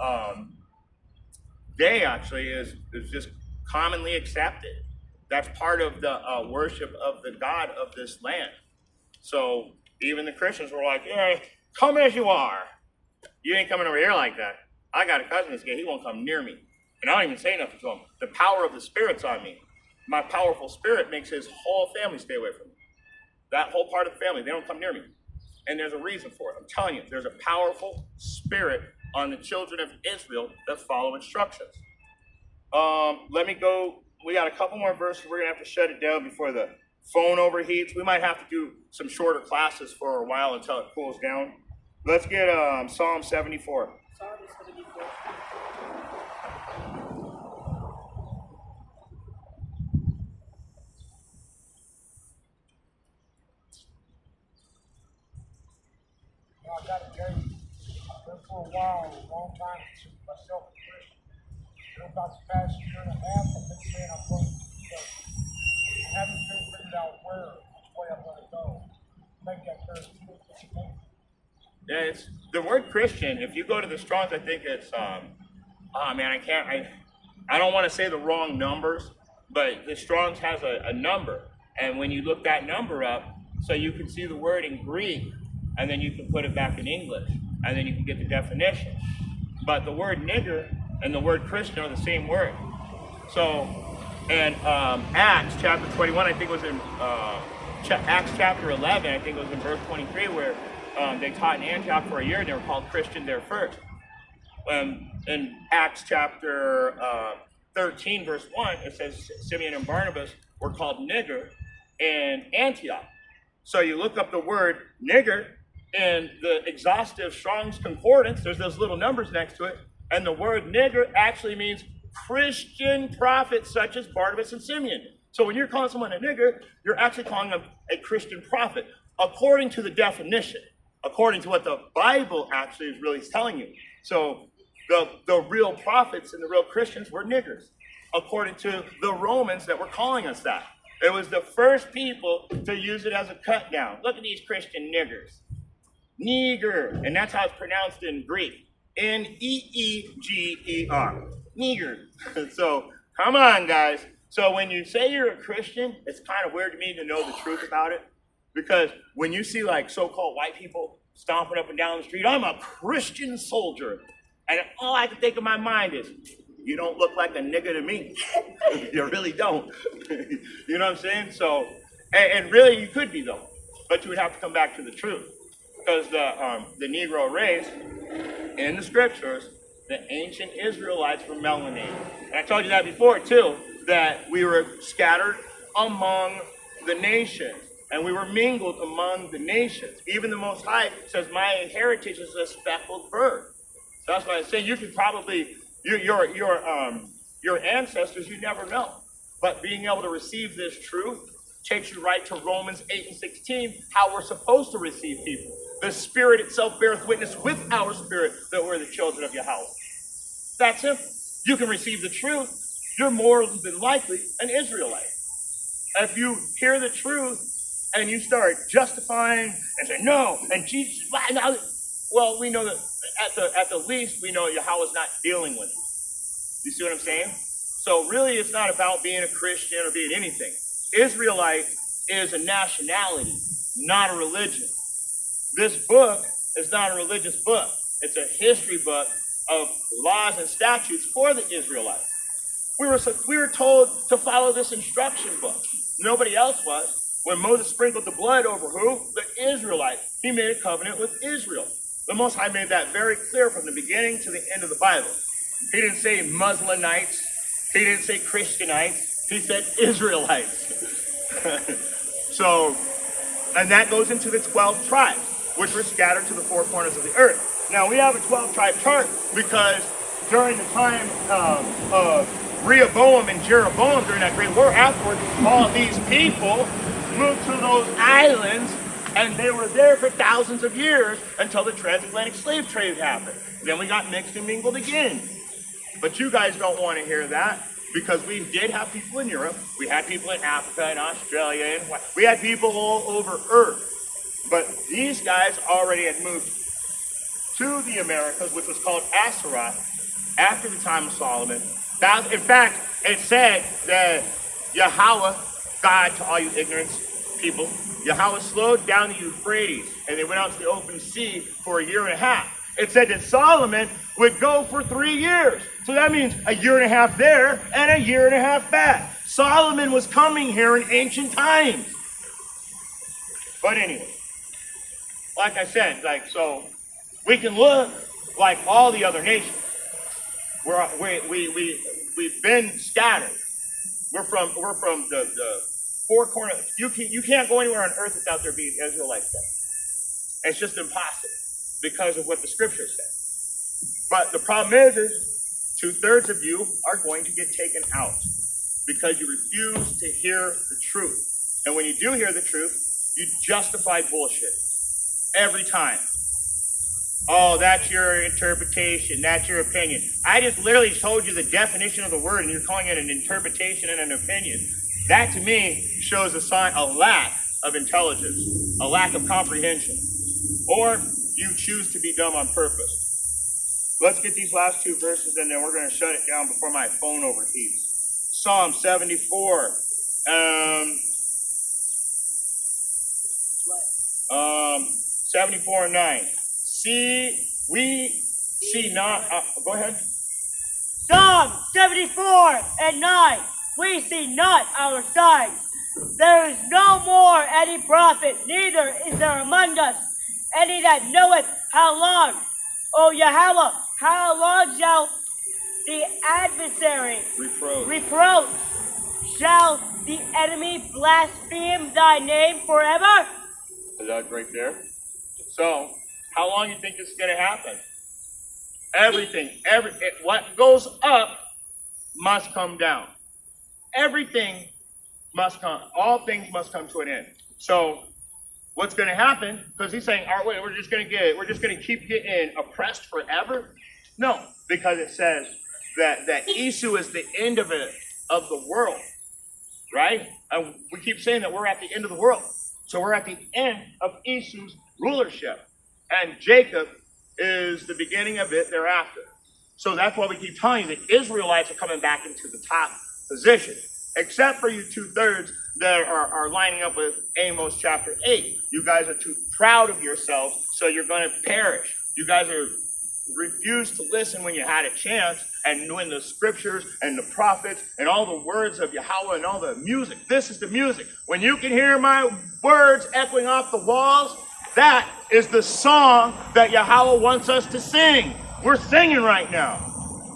gay actually is just commonly accepted. That's part of the worship of the God of this land. So even the Christians were like, "Yeah, come as you are. You ain't coming over here like that. I got a cousin that's gay. He won't come near me." And I don't even say nothing to him. The power of the Spirit's on me. My powerful spirit makes his whole family stay away from me. That whole part of the family, they don't come near me. And there's a reason for it. I'm telling you, there's a powerful spirit on the children of Israel that follow instructions. Let me go. We got a couple more verses. We're going to have to shut it down before the phone overheats. We might have to do some shorter classes for a while until it cools down. Let's get Psalm 74. Psalm 74. I gotta tell you, I've been for a while, a long time, since myself a Christian. For about the past year and a half, I've been saying I'm going to be I haven't figured out which way I'm going to go. Make that very clear. Yeah, it's the word Christian. If you go to the Strong's, I think it's oh man, I don't want to say the wrong numbers, but the Strong's has a number, and when you look that number up, so you can see the word in Greek, and then you can put it back in English, and then you can get the definition. But the word nigger and the word Christian are the same word. So, and Acts chapter 21, I think it was in Acts chapter 11, I think it was in verse 23, where they taught in Antioch for a year, and they were called Christian there first. In Acts chapter 13, verse 1, it says Simeon and Barnabas were called nigger in Antioch. So you look up the word nigger in the exhaustive Strong's Concordance, there's those little numbers next to it, and the word nigger actually means Christian prophets such as Barnabas and Simeon. So when you're calling someone a nigger, you're actually calling them a Christian prophet, according to the definition, according to what the Bible actually is really telling you. So the real prophets and the real Christians were niggers, according to the Romans that were calling us that. It was the first people to use it as a cut down. Look at these Christian niggers. Neger, and that's how it's pronounced in Greek. N-E-E-G-E-R. Neger. So, come on, guys. So when you say you're a Christian, it's kind of weird to me to know the truth about it. Because when you see like so-called white people stomping up and down the street, I'm a Christian soldier. And all I can think in my mind is, you don't look like a nigger to me. You really don't. You know what I'm saying? So, and really you could be though, but you would have to come back to the truth. Because the Negro race, in the scriptures, the ancient Israelites were melanated. And I told you that before too, that we were scattered among the nations. And we were mingled among the nations. Even the Most High says, my heritage is a speckled bird. So that's why I say you could probably, your ancestors, you never know. But being able to receive this truth takes you right to Romans 8 and 16, how we're supposed to receive people. The Spirit itself beareth witness with our spirit that we're the children of Yahweh. That's simple. You can receive the truth. You're more than likely an Israelite. If you hear the truth and you start justifying and say, no, and Jesus, well, we know that at the least, we know Yahweh's not dealing with you. You see what I'm saying? So really, it's not about being a Christian or being anything. Israelite is a nationality, not a religion. This book is not a religious book. It's a history book of laws and statutes for the Israelites. We were told to follow this instruction book. Nobody else was. When Moses sprinkled the blood over who? The Israelites. He made a covenant with Israel. The Most High made that very clear from the beginning to the end of the Bible. He didn't say Muslimites. He didn't say Christianites. He said Israelites. So, and that goes into the 12 tribes, which were scattered to the four corners of the earth. Now, we have a 12-tribe chart because during the time of Rehoboam and Jeroboam, during that great war afterwards, all of these people moved to those islands, and they were there for thousands of years until the transatlantic slave trade happened. Then we got mixed and mingled again. But you guys don't want to hear that, because we did have people in Europe, we had people in Africa and Australia, and we had people all over Earth. But these guys already had moved to the Americas, which was called Asaroth, after the time of Solomon. In fact, it said that Yahweh, God to all you ignorant people, Yahweh slowed down the Euphrates, and they went out to the open sea for a year and a half. It said that Solomon would go for 3 years. So that means a year and a half there and a year and a half back. Solomon was coming here in ancient times. But anyway, like I said, so we can look like all the other nations. We've been scattered. We're from the four corners. You can't go anywhere on earth without there being Israelites there. It's just impossible because of what the scriptures say. But the problem is 2/3 of you are going to get taken out because you refuse to hear the truth. And when you do hear the truth, you justify bullshit every time. Oh, that's your interpretation. That's your opinion. I just literally told you the definition of the word, and you're calling it an interpretation and an opinion. That, to me, shows a lack of intelligence, a lack of comprehension. Or you choose to be dumb on purpose. Let's get these last two verses, and then we're going to shut it down before my phone overheats. Psalm 74. 74:9. We see not. Go ahead. Psalm 74:9. We see not our sides. There is no more any prophet, neither is there among us any that knoweth how long. O Yahweh, how long shall the adversary reproach? Shall the enemy blaspheme thy name forever? Is that right there? So, how long do you think this is going to happen? Everything, what goes up must come down. Everything must come. All things must come to an end. So, what's going to happen? Because he's saying, "All right, we're just going to keep getting oppressed forever." No, because it says that Esau is the end of the world, right? And we keep saying that we're at the end of the world. So we're at the end of Esau's rulership. And Jacob is the beginning of it thereafter. So that's why we keep telling you that Israelites are coming back into the top position. Except for you 2/3 that are lining up with Amos chapter 8. You guys are too proud of yourselves, so you're going to perish. You guys refused to listen when you had a chance, and when the scriptures and the prophets and all the words of Yahweh and all the music, this is the music. When you can hear my words echoing off the walls, that is the song that Yahweh wants us to sing. We're singing right now.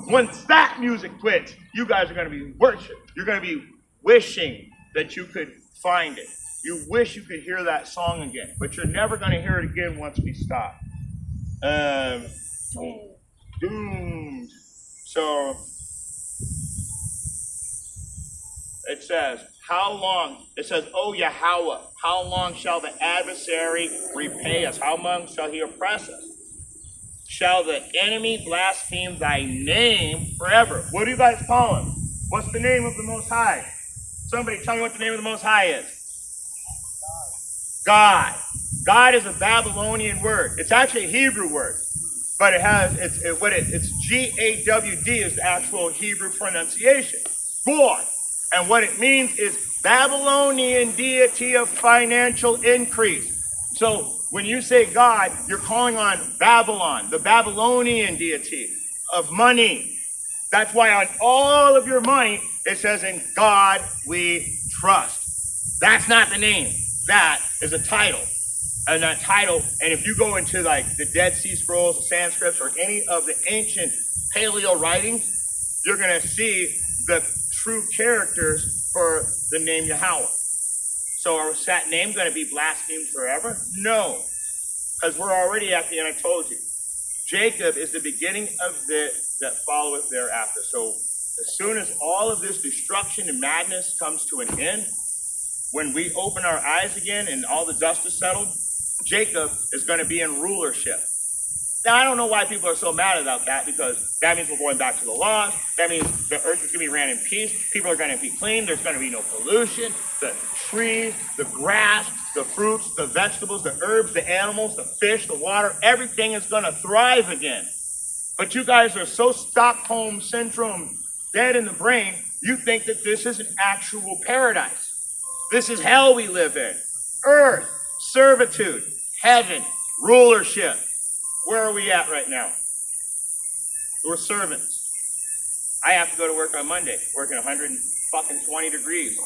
Once that music quits, you guys are going to be worshiping. You're going to be wishing that you could find it. You wish you could hear that song again, but you're never going to hear it again once we stop. Doomed. So it says, how long? It says, "O Yahweh, how long shall the adversary repay us? How long shall he oppress us? Shall the enemy blaspheme thy name forever?" What do you guys call him? What's the name of the Most High? Somebody tell me what the name of the Most High is. God. God is a Babylonian word. It's actually a Hebrew word. But it's G-A-W-D is the actual Hebrew pronunciation. God. And what it means is Babylonian deity of financial increase. So when you say God, you're calling on Babylon, the Babylonian deity of money. That's why on all of your money, it says, "In God we trust." That's not the name. That is a title. And that title, and if you go into like the Dead Sea Scrolls, the Sanskrit, or any of the ancient paleo writings, you're going to see the true characters for the name Yahweh. So is that name going to be blasphemed forever? No, because we're already at the end. I told you. Jacob is the beginning of it that followeth thereafter. So as soon as all of this destruction and madness comes to an end, when we open our eyes again and all the dust is settled, Jacob is going to be in rulership. Now, I don't know why people are so mad about that, because that means we're going back to the laws. That means the earth is going to be ran in peace. People are going to be clean. There's going to be no pollution. The trees, the grass, the fruits, the vegetables, the herbs, the animals, the fish, the water, everything is going to thrive again. But you guys are so Stockholm Syndrome dead in the brain, you think that this is an actual paradise. This is hell we live in. Earth, servitude, heaven, rulership. Where are we at right now? We're servants. I have to go to work on Monday, working 120 degrees.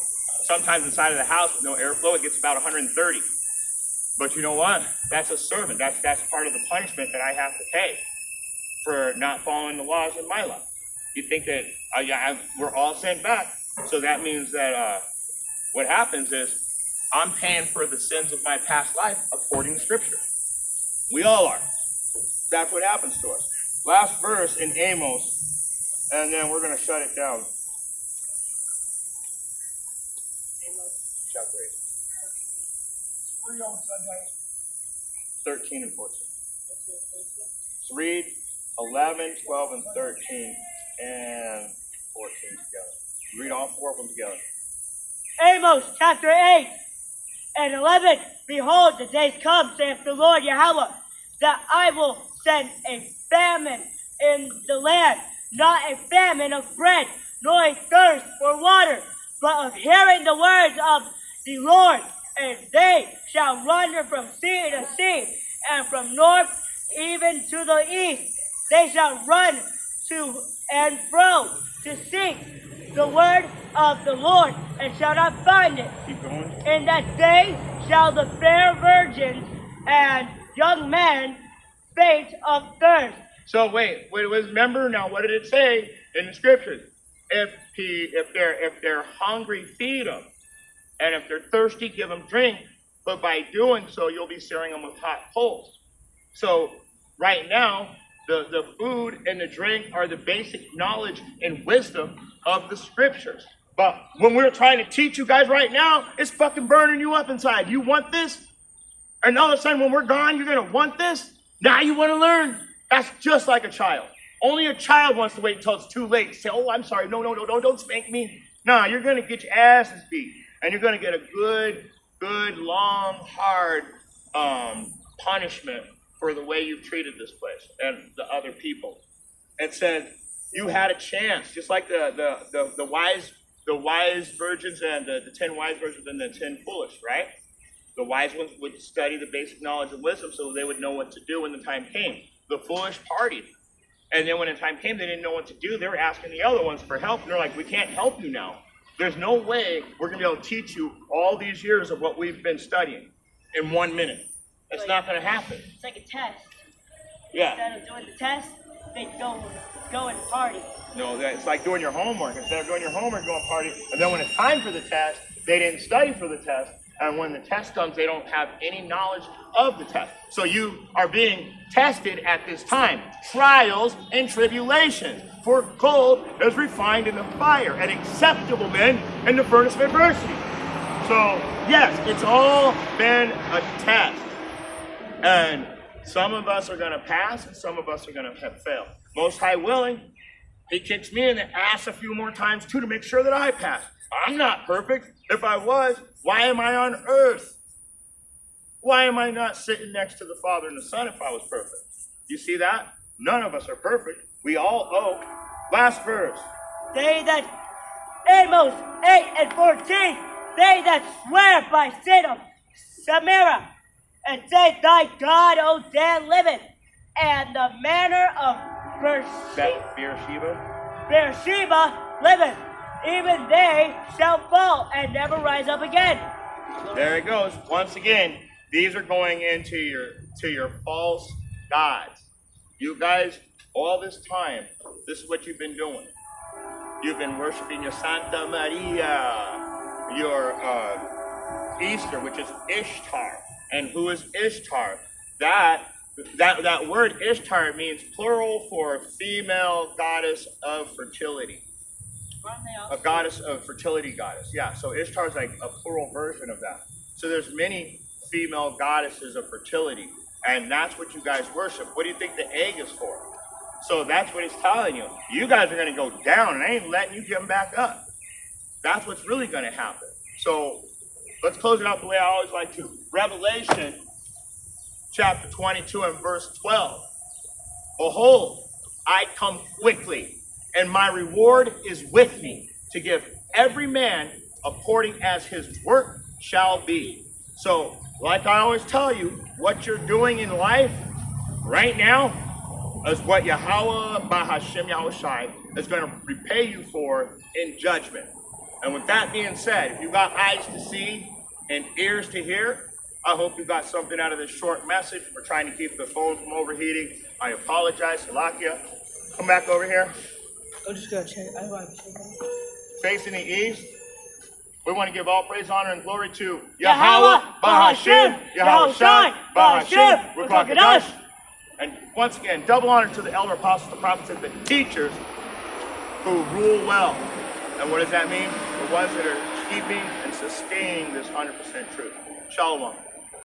Sometimes inside of the house with no airflow, it gets about 130. But you know what? That's a servant. That's part of the punishment that I have to pay for not following the laws in my life. You think that we're all sent back, so that means that what happens is I'm paying for the sins of my past life according to Scripture. We all are. That's what happens to us. Last verse in Amos, and then we're going to shut it down. Amos chapter 8. Free on Sunday. 13 and 14. Let's read 11, 12, and 13, and 14 together. Read all four of them together. Amos chapter 8 and 11. Behold, the days come, saith the Lord Yahweh, that I will send a famine in the land, not a famine of bread, nor a thirst for water, but of hearing the words of the Lord. And they shall wander from sea to sea, and from north even to the east. They shall run to and fro to seek the word of the Lord, and shall not find it. Keep going. In that day shall the fair virgins and young men faint of thirst. So wait, remember now, what did it say in the Scriptures? If they're hungry, feed them. And if they're thirsty, give them drink. But by doing so, you'll be searing them with hot coals. So right now, the food and the drink are the basic knowledge and wisdom of the Scriptures. But when we're trying to teach you guys right now, it's fucking burning you up inside. You want this? And all of a sudden, when we're gone, you're going to want this? Now you want to learn? That's just like a child. Only a child wants to wait until it's too late to say, oh, I'm sorry. No, don't spank me. No, you're going to get your asses beat. And you're going to get a good, long, hard punishment for the way you've treated this place and the other people. It said you had a chance, just like the wise virgins and the 10 wise virgins and the 10 foolish, right? The wise ones would study the basic knowledge of wisdom so they would know what to do when the time came. The foolish partied. And then when the time came, they didn't know what to do. They were asking the other ones for help. And they're like, we can't help you now. There's no way we're going to be able to teach you all these years of what we've been studying in 1 minute. It's not going to happen. It's like a test. Yeah. Instead of doing the test, they go and party. No, it's like doing your homework. Instead of doing your homework, go and party. And then when it's time for the test, they didn't study for the test. And when the test comes, they don't have any knowledge of the test. So you are being tested at this time. Trials and tribulations. For gold is refined in the fire, and acceptable men in the furnace of adversity. So, yes, it's all been a test. And some of us are going to pass, and some of us are going to fail. Most High willing, He kicks me in the ass a few more times, too, to make sure that I pass. I'm not perfect. If I was, why am I on earth? Why am I not sitting next to the Father and the Son if I was perfect? You see that? None of us are perfect. We all owe. Last verse. They that, Amos 8 and 14, they that swear by sin of Samaria, and say, thy God, O Dan, liveth, and the manner of Beersheba liveth, even they shall fall and never rise up again. There it goes. Once again, these are going into your false gods. You guys, all this time, this is what you've been doing. You've been worshiping your Santa Maria, your Easter, which is Ishtar. And who is Ishtar? That word Ishtar means plural for female goddess of fertility. A goddess of fertility goddess. Yeah, so Ishtar is like a plural version of that. So there's many female goddesses of fertility. And that's what you guys worship. What do you think the egg is for? So that's what he's telling you. You guys are going to go down, and I ain't letting you get them back up. That's what's really going to happen. So let's close it out the way I always like to. Revelation chapter 22 and verse 12. Behold, I come quickly, and my reward is with me, to give every man according as his work shall be. So, like I always tell you, what you're doing in life right now is what Yahweh Bahashem Yahushai is going to repay you for in judgment. And with that being said, if you got eyes to see and ears to hear, I hope you got something out of this short message. We're trying to keep the phone from overheating. I apologize, Salakia. Come back over here. I'm just going to check. I want to check. Facing the east. We want to give all praise, honor, and glory to Yahweh, Bahashim, Yahushai, Bahashim, Ruach. And once again, double honor to the elder apostles, the prophets, and the teachers who rule well. And what does that mean? The ones that are keeping and sustaining this 100% truth. Shalom.